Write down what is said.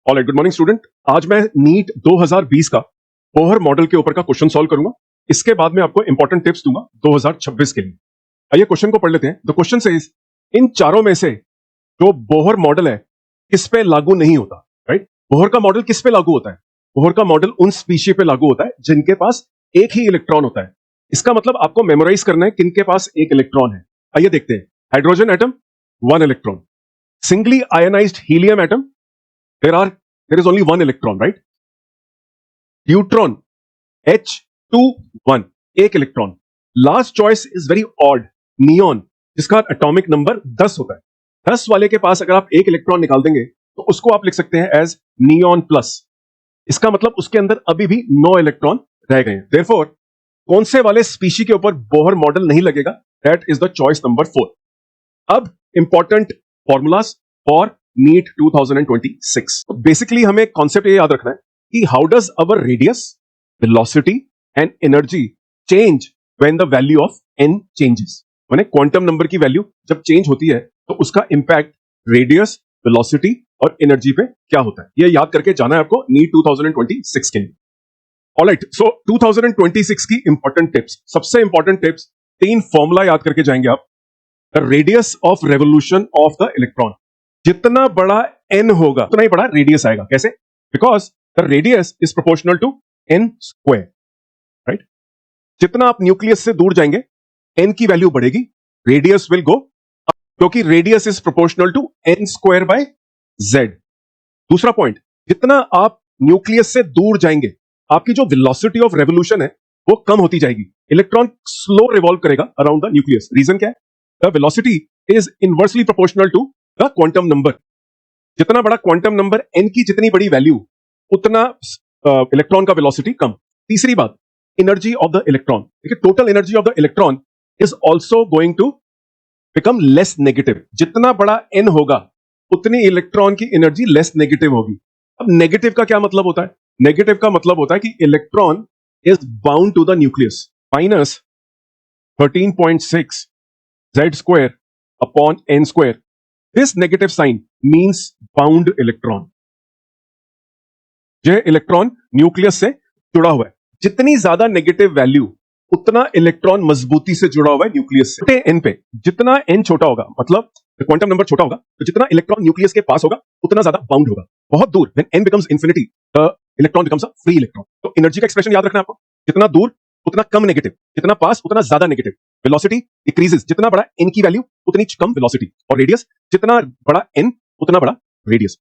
Alright, good morning student. आज मैं NEET 2020 का बोहर मॉडल के ऊपर का क्वेश्चन सॉल्व करूंगा। इसके बाद में आपको इंपॉर्टेंट टिप्स दूंगा 2026 के लिए। आइए क्वेश्चन को पढ़ लेते हैं। द क्वेश्चन सेज इन चारों में से जो बोहर मॉडल है किस पे लागू नहीं होता। राइट, बोहर का मॉडल किस पे लागू होता है? बोहर का मॉडल उन स्पीशीज पे लागू होता है जिनके पास एक ही इलेक्ट्रॉन होता है। इसका मतलब आपको मेमोराइज करना है किनके पास एक इलेक्ट्रॉन है। आइए देखते हैं। Hydrogen atom 1 electron, singly ionised helium atom there is only one electron, right? Neutron H21 एक electron. Last choice is very odd, neon, जिसका एटॉमिक नंबर 10 होता है। 10 वाले के पास अगर आप एक इलेक्ट्रॉन निकाल देंगे तो उसको आप लिख सकते हैं एज नियॉन प्लस। इसका मतलब उसके अंदर अभी भी 9 इलेक्ट्रॉन रह गए हैं। देयरफॉर कौन से वाले स्पीशी के ऊपर बोहर मॉडल नहीं लगेगा? That is the choice number 4। अब important formulas for NEET 2026। Basically हमें कॉन्सेप्ट ये याद रखना है कि how does our radius, velocity and energy change when the value of N changes. माने क्वांटम नंबर की वैल्यू जब चेंज होती है तो उसका इंपैक्ट रेडियस, वेलोसिटी और एनर्जी पे क्या होता है, ये याद करके जाना है आपको नीट 2026 के लिए। ऑलराइट, सो 2026 की इंपॉर्टेंट टिप्स। सबसे इंपॉर्टेंट टिप्स, 3 फॉर्मूला याद करके जाएंगे आप। The radius of revolution of the electron, जितना बड़ा n होगा उतना ही बड़ा रेडियस आएगा। कैसे? Because the radius is proportional to n square. Right, जितना आप न्यूक्लियस से दूर जाएंगे n की वैल्यू बढ़ेगी, रेडियस विल गो अप, क्योंकि radius is proportional to n square by z। दूसरा पॉइंट, जितना आप न्यूक्लियस से दूर जाएंगे आपकी जो वेलोसिटी ऑफ रेवोल्यूशन है वो कम होती जाएगी। इलेक्ट्रॉन स्लो रिवॉल्व करेगा अराउंड द न्यूक्लियस। रीजन क्या है? The velocity is inversely proportional to the quantum number. जितना बड़ा क्वांटम नंबर n की जितनी बड़ी वैल्यू उतना इलेक्ट्रॉन का वेलोसिटी कम। तीसरी बात, एनर्जी ऑफ द इलेक्ट्रॉन। देखिए, total energy of the electron is also going to become less negative. जितना बड़ा n होगा उतनी इलेक्ट्रॉन की एनर्जी लेस नेगेटिव होगी। अब नेगेटिव का क्या मतलब होता है? नेगेटिव का मतलब होता है कि electron is bound to the nucleus. Minus 13.6 z square upon n square. This negative sign means bound electron। यह इलेक्ट्रॉन न्यूक्लियस से जुड़ा हुआ है। जितनी ज्यादा नेगेटिव वैल्यू उतना इलेक्ट्रॉन मजबूती से जुड़ा हुआ है न्यूक्लियस से। n पे जितना n छोटा होगा, मतलब क्वांटम नंबर छोटा होगा, तो जितना इलेक्ट्रॉन न्यूक्लियस के पास होगा उतना ज्यादा बाउंड होगा। बहुत दूर, when n becomes infinity, the electron becomes a free electron। तो एनर्जी का एक्सप्रेशन याद रखना है आपको। जितना दूर उतना कम नेगेटिव, जितना पास उतना ज्यादा नेगेटिव। वेलोसिटी डिक्रीजेस, जितना बड़ा n की वैल्यू उतनी कम वेलोसिटी। और रेडियस, जितना बड़ा n उतना बड़ा रेडियस।